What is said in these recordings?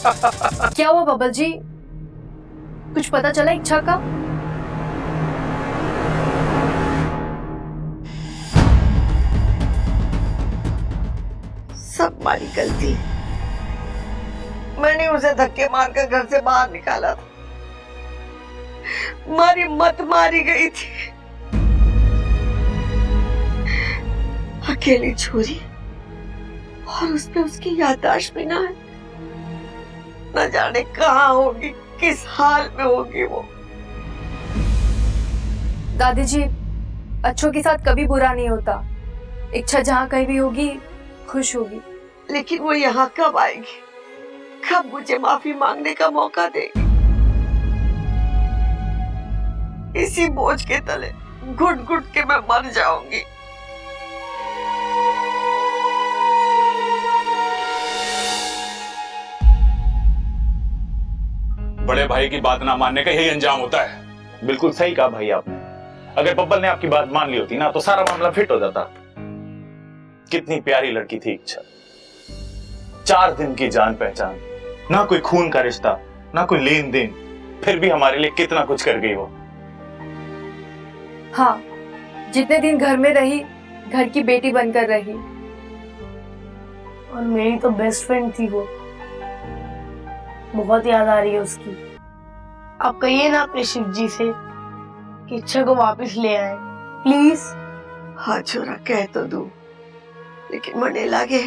क्या हुआ बबल जी, कुछ पता चला इच्छा का? सब हमारी गलती। मैंने उसे धक्के मारकर घर से बाहर निकाला था। मारी मत मारी गई थी। अकेली छोरी और उसमें उसकी याददाश्त भी ना है। न जाने कहाँ होगी, किस हाल में होगी वो। दादी जी, अच्छों के साथ कभी बुरा नहीं होता। इच्छा जहाँ कहीं भी होगी खुश होगी। लेकिन वो यहाँ कब आएगी? कब मुझे माफी मांगने का मौका देगी? इसी बोझ के तले घुट घुट के मैं मर जाऊंगी। बड़े भाई की बात ना मानने का यही अंजाम होता है। बिल्कुल सही कहा भाई आपने। अगर बब्बल ने आपकी बात मान ली होती ना तो सारा मामला फिट हो जाता। कितनी प्यारी लड़की थी इच्छा, 4 दिन की जान पहचान, ना कोई खून का रिश्ता, ना कोई लेन देन, फिर भी हमारे लिए कितना कुछ कर गई वो। हाँ, जितने दिन घर में रही, घर की बेटी बनकर रही। और मेरी तो बेस्ट फ्रेंड थी वो। बहुत याद आ रही है उसकी। आप कहिए ना अपने शिव जी से कि इच्छा को वापस ले आए प्लीज। हाँ छोरा, कह तो दूं, लेकिन मने लगे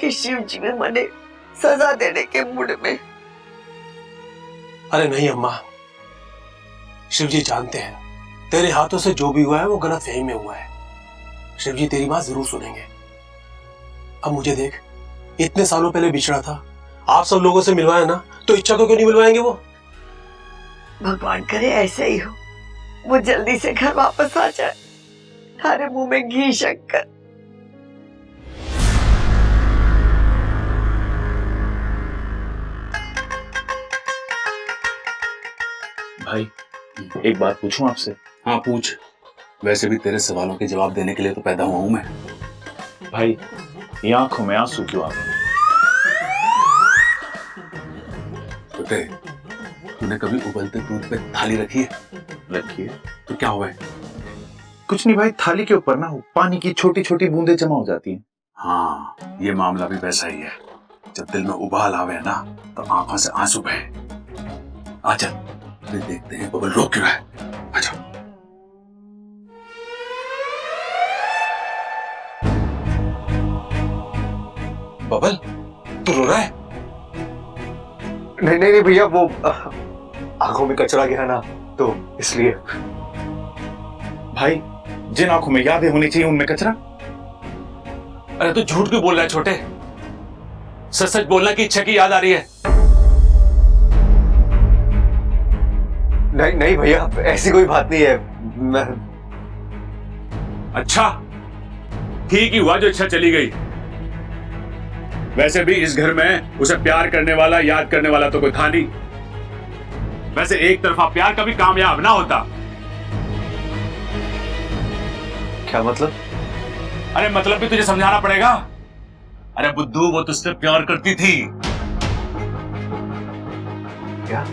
कि शिव जी में मने सजा देने के मूड में। अरे नहीं अम्मा, शिव जी जानते हैं तेरे हाथों से जो भी हुआ है वो गलत फहमी में हुआ है। शिव जी तेरी बात जरूर सुनेंगे। अब मुझे देख, इतने सालों पहले बिछड़ा था, आप सब लोगों से मिलवाया ना, तो इच्छा को क्यों नहीं मिलवाएंगे वो? भगवान करे ऐसा ही हो, वो जल्दी से घर वापस आ जाए। थारे मुंह में घी शक्कर। भाई एक बात पूछूं आपसे? हाँ पूछ। वैसे भी तेरे सवालों के जवाब देने के लिए तो पैदा हुआ हूं मैं। भाई ये आंखों में आंसू क्यों आ गए? छोटे, तूने कभी उबलते दूध पे थाली रखी है? रखिए। तो क्या हुआ है? कुछ नहीं भाई, थाली के ऊपर ना पानी की छोटी छोटी बूंदें जमा हो जाती हैं। हाँ, ये मामला भी वैसा ही है। जब दिल में उबाल आवे ना तो आंखों से आंसू बहे। आजा, फिर देखते हैं बबल रो क्यों है। आजा। बबल, तू रो रहा है? नहीं नहीं नहीं भैया, वो आंखों में कचरा गया ना तो इसलिए। भाई जिन आंखों में यादें होनी चाहिए उनमें कचरा? अरे तू झूठ क्यों बोल रहा है छोटे? सच सच बोलना कि इच्छा की याद आ रही है। नहीं नहीं भैया, ऐसी कोई बात नहीं है। मैं... अच्छा, ठीक ही हुआ जो इच्छा चली गई। वैसे भी इस घर में उसे प्यार करने वाला, याद करने वाला तो कोई था नहीं। वैसे एक तरफा प्यार कभी कामयाब ना होता। क्या मतलब? अरे मतलब भी तुझे समझाना पड़ेगा। अरे बुद्धू, वो तुझसे प्यार करती थी। क्या?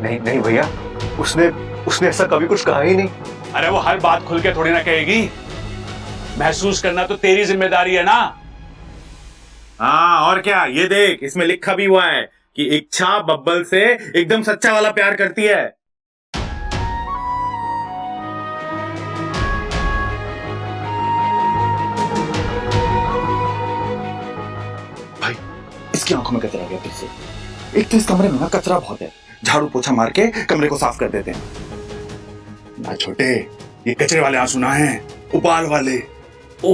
नहीं नहीं भैया, उसने ऐसा कभी कुछ कहा ही नहीं। अरे वो हर बात खुल के थोड़ी ना कहेगी। महसूस करना तो तेरी जिम्मेदारी है ना। हाँ और क्या, ये देख इसमें लिखा भी हुआ है कि इच्छा बब्बल से एकदम सच्चा वाला प्यार करती है। भाई इसकी आंखों में कचरा गया फिर से। एक तो इस कमरे में ना कचरा बहुत है, झाड़ू पोछा मार के कमरे को साफ कर देते हैं ना छोटे। ये कचरे वाले आंसू ना हैं, उबाल वाले। ओ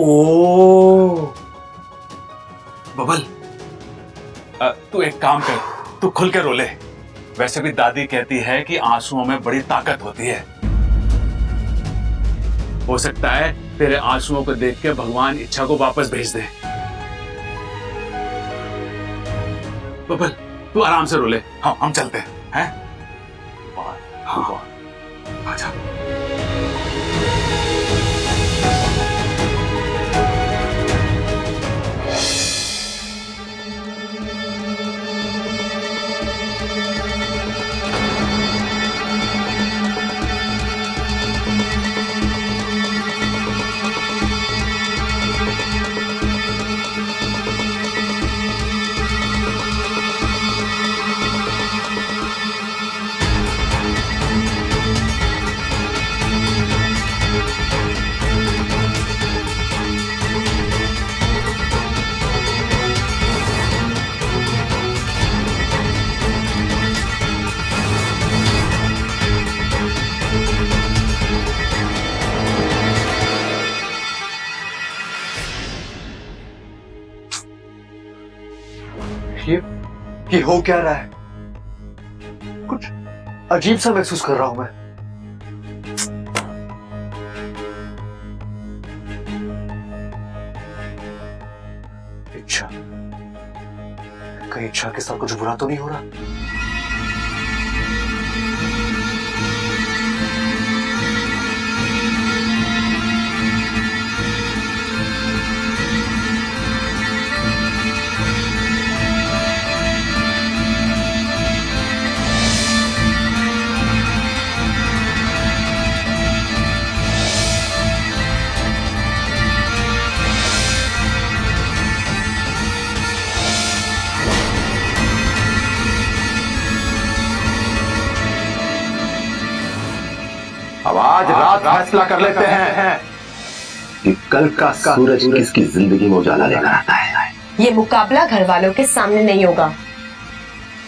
बबल, तू एक काम कर, तू खुल के रो ले। वैसे भी दादी कहती है कि आंसुओं में बड़ी ताकत होती है। हो सकता है तेरे आंसुओं को देख के भगवान इच्छा को वापस भेज दे। बबल, तू आराम से रो ले। हाँ, हम चलते हैं। हाँ, आजा। ये हो क्या रहा है? कुछ अजीब सा महसूस कर रहा हूं मैं। इच्छा, कहीं इच्छा के साथ कुछ बुरा तो नहीं हो रहा? अब आज रात फैसला कर लेते हैं कि कल का सूरज किसकी जिंदगी में उजाला लेकर आता है। ये मुकाबला घर वालों के सामने नहीं होगा।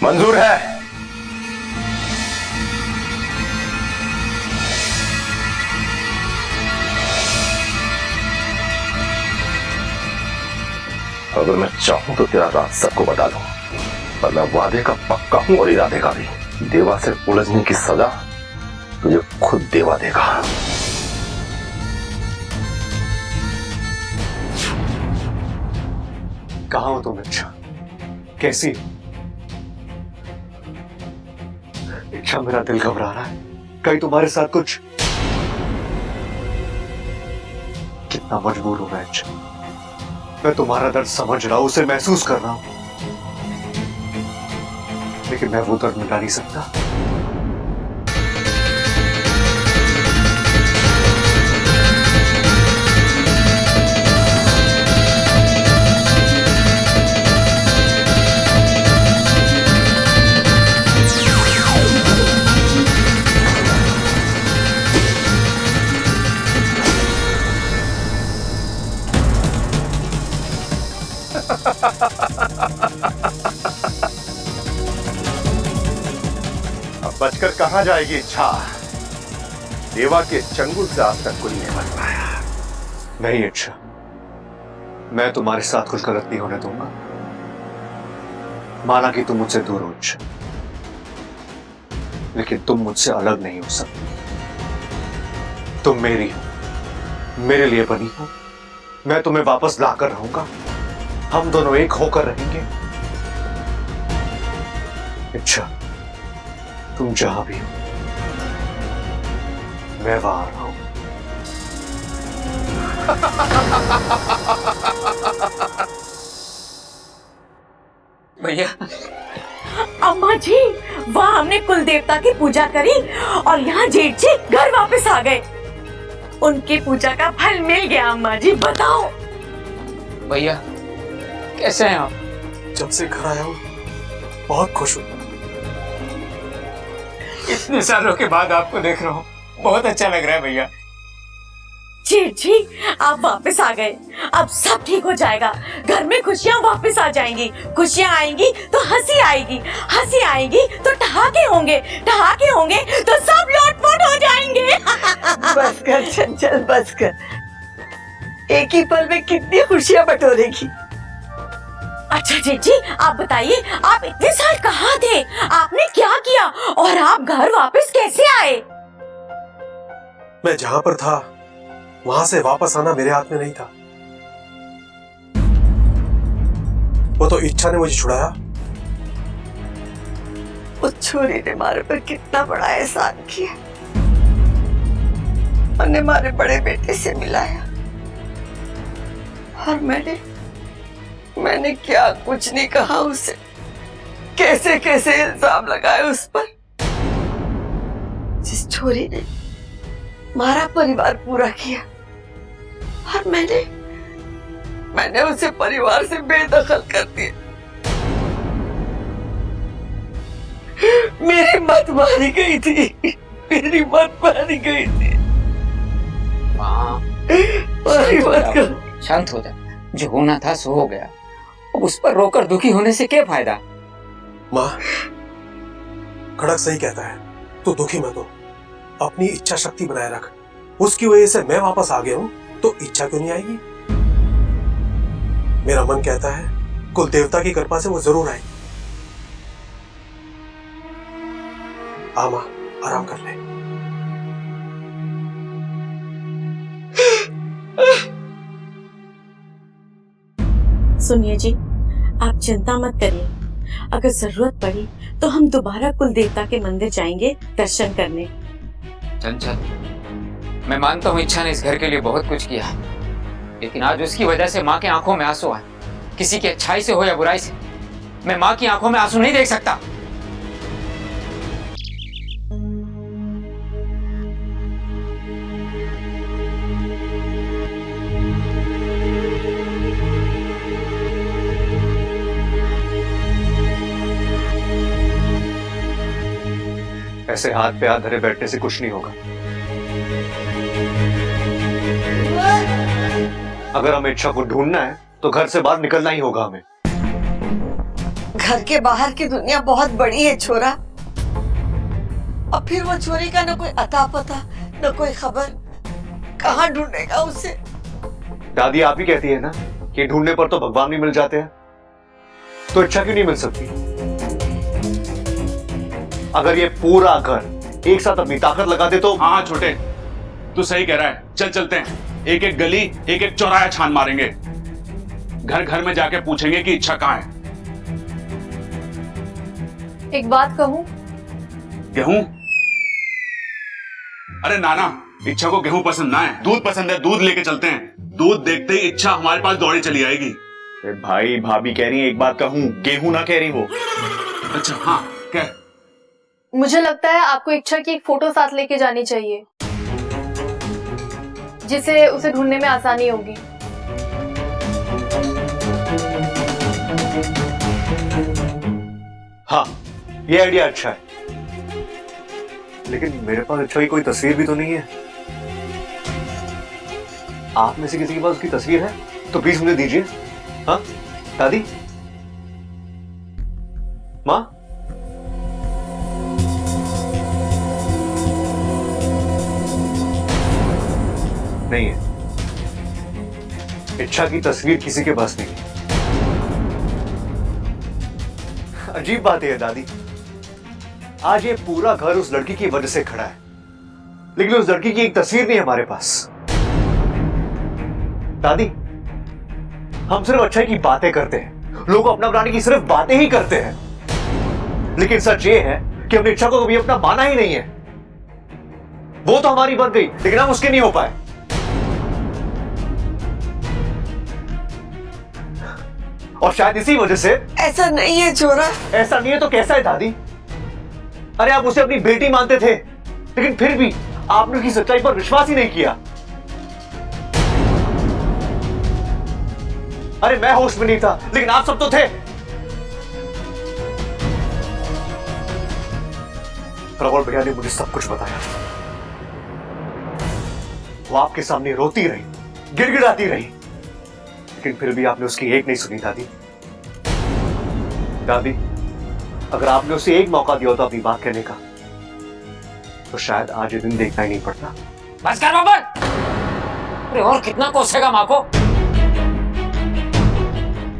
मंजूर है। अगर मैं चाहूं तो तेरा राज सबको बता दूं, पर मैं वादे का पक्का हूं और इरादे का भी। देवा से उलझने की सजा तुझे खुद देवा देगा। कहां हो तुम इच्छा? कैसी? इच्छा, मेरा दिल घबरा रहा है। कहीं तुम्हारे साथ कुछ? कितना मजबूर हूं मैं इच्छा। मैं तुम्हारा दर्द समझ रहा हूं, उसे महसूस कर रहा हूं, लेकिन मैं वो दर्द मिटा नहीं सकता। अब बचकर कहां जाएगी इच्छा? देवा के चंगुल से आज तक कोई नहीं बच पाया। नहीं इच्छा, मैं तुम्हारे साथ कुछ गलत नहीं होने दूंगा। माना कि तुम मुझसे दूर हो इच्छा, लेकिन तुम मुझसे अलग नहीं हो सकती। तुम मेरी हो, मेरे लिए बनी हो। मैं तुम्हें वापस लाकर रहूंगा। हम दोनों एक होकर रहेंगे। इच्छा, तुम जहां भी हो, मैं वहां आ रहा हूं। भैया, अम्मा जी, वहाँ हमने कुल देवता की पूजा करी और यहाँ जेठ जी घर वापस आ गए। उनकी पूजा का फल मिल गया। अम्मा जी बताओ। भैया कैसे हैं आप? जब से घर आया हूँ बहुत खुश हूँ। इतने सालों के बाद आपको देख रहा हूँ, बहुत अच्छा लग रहा है भैया। जेठ जी आप वापस आ गए, अब सब ठीक हो जाएगा। घर में खुशियाँ वापस आ जाएंगी। खुशियाँ आएंगी तो हंसी आएगी, हंसी आएगी तो ठहाके होंगे, ठहाके होंगे तो सब लोटपोट हो जाएंगे। बस कर चंचल, बस कर। एक ही पल में कितनी खुशियां बटोरेगी। अच्छा जेठ जी आप बताइए, आप इतने साल कहाँ थे? आपने क्या किया और आप घर वापस कैसे आए? मैं जहां पर था वहां से वापस आना मेरे हाथ में नहीं था। वो तो इच्छा ने मुझे छुड़ाया। उस छोरी ने मारे पर कितना बड़ा एहसान किया। उन्हें हमारे बड़े बेटे से मिलाया और मैंने क्या कुछ नहीं कहा उसे। कैसे कैसे इल्जाम लगाए उस पर। जिस छोरी ने हमारा परिवार पूरा किया और मैंने उसे परिवार से बेदखल कर दिया। मेरी मत मारी गई थी, मेरी मत मारी गई थी। माँ शांत हो जा, जो होना था सो हो गया। अब उस पर रोकर दुखी होने से क्या फायदा? माँ, खड़क सही कहता है, तू दुखी मत हो, अपनी इच्छा शक्ति बनाए रख। उसकी वजह से मैं वापस आ गया हूं तो इच्छा क्यों नहीं आएगी? मेरा मन कहता है कुल देवता की कृपा से वो जरूर आएगी। हाँ माँ, आराम कर ले। सुनिए जी, आप चिंता मत करिए। अगर जरूरत पड़ी तो हम दोबारा कुल देवता के मंदिर जाएंगे दर्शन करने। चंचल, मैं मानता हूँ इच्छा ने इस घर के लिए बहुत कुछ किया, लेकिन आज उसकी वजह से माँ की आंखों में आंसू आए। किसी की अच्छाई से हो या बुराई से, मैं माँ की आंखों में आंसू नहीं देख सकता। ऐसे हाथ पे हाथ धरे बैठने से कुछ नहीं होगा। अगर हमें इच्छा को ढूंढना है तो घर से बाहर निकलना ही होगा हमें। घर के बाहर की दुनिया बहुत बड़ी है छोरा। अब फिर वो चोरी का न कोई अता पता न कोई खबर, कहाँ ढूंढेगा उसे? दादी आप ही कहती है ना कि ढूंढने पर तो भगवान भी मिल जाते हैं, तो इच्छा क्यों नहीं मिल सकती? अगर ये पूरा घर एक साथ अपनी ताकत लगा दे तो। हाँ छोटे, तू सही कह रहा है। चल चलते हैं, एक एक गली एक एक चौराहा छान मारेंगे, घर घर में जाके पूछेंगे कि इच्छा कहाँ है। एक बात कहूं? गेहूं? अरे नाना, इच्छा को गेहूं पसंद ना है, दूध पसंद है। दूध लेके चलते हैं, दूध देखते ही इच्छा हमारे पास दौड़ी चली आएगी। भाई भाभी कह रही है, एक बात कहूं, गेहूं ना कह रही वो। अच्छा हाँ, कह। मुझे लगता है आपको इच्छा की एक फोटो साथ लेके जानी चाहिए, जिससे उसे ढूंढने में आसानी होगी। हाँ, ये आइडिया अच्छा है, लेकिन मेरे पास इच्छा की कोई तस्वीर भी तो नहीं है। आप में से किसी के पास उसकी तस्वीर है तो प्लीज मुझे दीजिए। हाँ दादी, माँ, नहीं है। इच्छा की तस्वीर किसी के पास नहीं है। अजीब बात है दादी, आज ये पूरा घर उस लड़की की वजह से खड़ा है, लेकिन उस लड़की की एक तस्वीर नहीं है हमारे पास। दादी, हम सिर्फ अच्छाई की बातें करते हैं, लोग अपना बनाने की सिर्फ बातें ही करते हैं, लेकिन सच ये है कि हमने इच्छा को कभी अपना माना ही नहीं है। वो तो हमारी बन गई, लेकिन हम उसके नहीं हो पाए। और शायद इसी वजह से। ऐसा नहीं है छोरा। ऐसा नहीं है तो कैसा है दादी? अरे आप उसे अपनी बेटी मानते थे, लेकिन फिर भी आपने उसकी सच्चाई पर विश्वास ही नहीं किया। अरे मैं होश में नहीं था, लेकिन आप सब तो थे। प्रबल भैया ने मुझे सब कुछ बताया। वो आपके सामने रोती रही, गिड़गिड़ाती रही, लेकिन फिर भी आपने उसकी एक नहीं सुनी दादी। दादी, अगर आपने उसे एक मौका दिया होता अपनी बात कहने का, तो शायद आज ये दिन देखना ही नहीं पड़ता। बस कर बबन! अरे और कितना कोसेगा माँ को?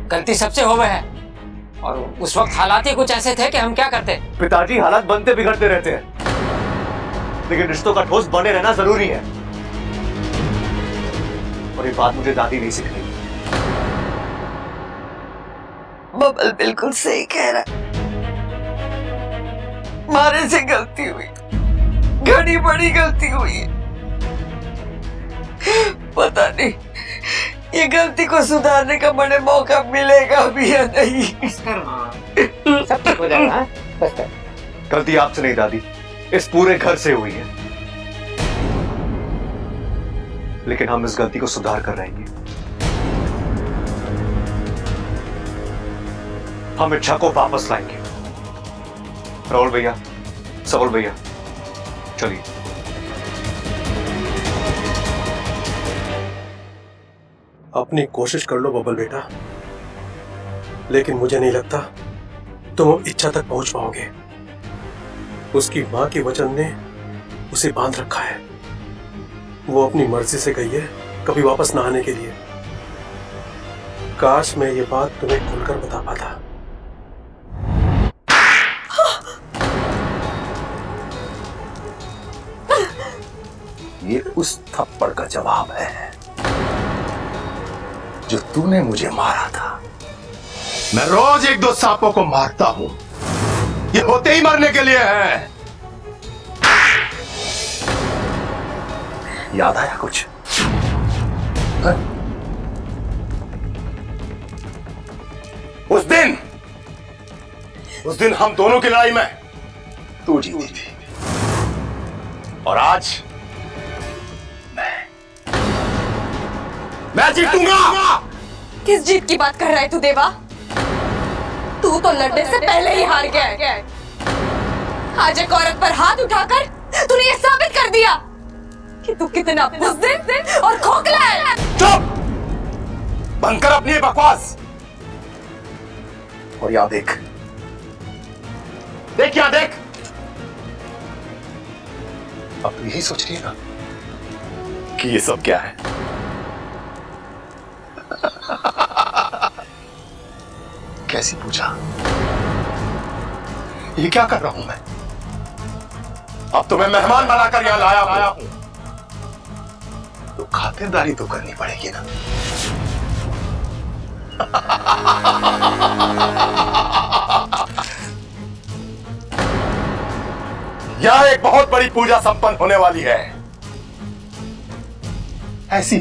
गलती सबसे हो गए है, और उस वक्त हालात ही कुछ ऐसे थे कि हम क्या करते। पिताजी, हालात बनते बिगड़ते रहते हैं, लेकिन रिश्तों का ठोस बने रहना जरूरी है, और ये बात मुझे दादी नहीं सिखाई। बबल बिल्कुल सही कह रहा है, मारे से गलती हुई, घड़ी बड़ी गलती हुई है। पता नहीं ये गलती को सुधारने का बड़े मौका मिलेगा भी या नहीं। सब ठीक हो जाएगा। बस कर। गलती आपसे नहीं दादी, इस पूरे घर से हुई है, लेकिन हम इस गलती को सुधार कर रहेंगे। हम इच्छा को वापस लाएंगे। राहुल भैया, सबल भैया, चलिए। अपनी कोशिश कर लो बबल बेटा, लेकिन मुझे नहीं लगता तुम इच्छा तक पहुंच पाओगे। उसकी मां के वचन ने उसे बांध रखा है। वो अपनी मर्जी से गई है कभी वापस ना आने के लिए। काश मैं ये बात तुम्हें खुलकर बता पाता। ये उस थप्पड़ का जवाब है जो तूने मुझे मारा था। मैं रोज एक दो सांपों को मारता हूं, ये होते ही मरने के लिए है। याद आया कुछ? है? उस दिन हम दोनों की लड़ाई में तू जीती थी और आज मैं जीतूंगा। किस जीत की बात कर रहा है तू देवा? तू तो लड़ने से पहले ही हार गया है। आज एक औरत पर हाथ उठाकर तूने ये साबित कर दिया कि तू कितना बुज़दिल और खोखला है। चुप! बंद कर अपनी बकवास और यहाँ देख, देख यहाँ देख। अब तू यही सोच रही है ना कि ये सब क्या है? कैसी पूजा? ये क्या कर रहा हूं मैं? अब तो मैं मेहमान बनाकर यहां लाया हूं, तो खातिरदारी तो करनी पड़ेगी ना। यह एक बहुत बड़ी पूजा संपन्न होने वाली है। ऐसी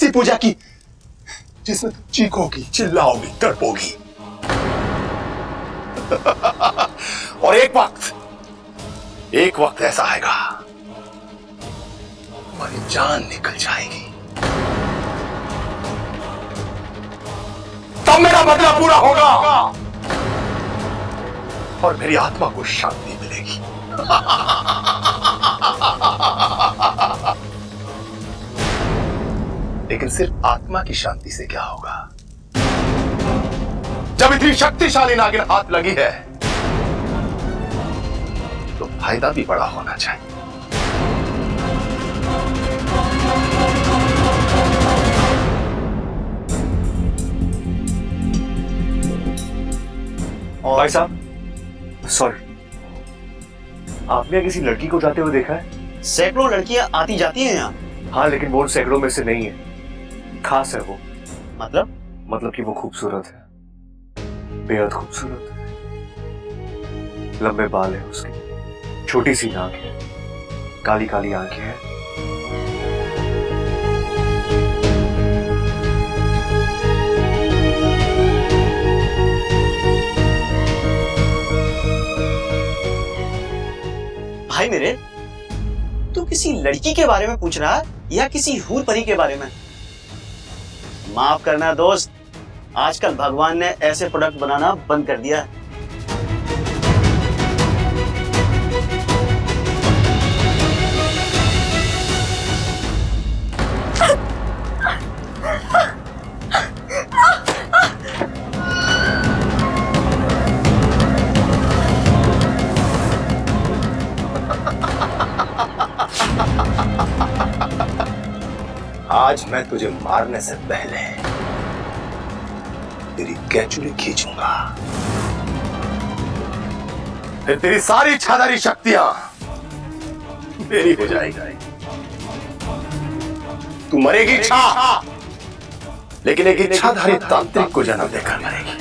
पूजा की जिसमें तुम चीखोगी, चिल्लाओगी, तड़पोगी। और एक वक्त ऐसा आएगा तुम्हारी जान निकल जाएगी, तब मेरा बदला पूरा होगा और मेरी आत्मा को शांति मिलेगी। लेकिन सिर्फ आत्मा की शांति से क्या होगा? जब इतनी शक्तिशाली नागिन हाथ लगी है तो फायदा भी बड़ा होना चाहिए। भाई साहब, सॉरी, आपने किसी लड़की को जाते हुए देखा है? सैकड़ों लड़कियां आती जाती हैं यहाँ। हाँ, लेकिन वो सैकड़ों में से नहीं है, खास है वो। मतलब कि वो खूबसूरत है, बेहद खूबसूरत है। लंबे बाल है उसके, छोटी सी नाक है, काली काली आंखें हैं। भाई मेरे, तू किसी लड़की के बारे में पूछ रहा है या किसी हूर परी के बारे में? माफ करना दोस्त, आजकल भगवान ने ऐसे प्रोडक्ट बनाना बंद कर दिया है। आज मैं तुझे मारने से पहले तेरी कैचुली खींचूंगा, फिर तेरी सारी छादारी शक्तियां मेरी हो जाएगी। तू मरेगी इच्छा, लेकिन एक इच्छाधारी तांत्रिक को जन्म देकर मरेगी।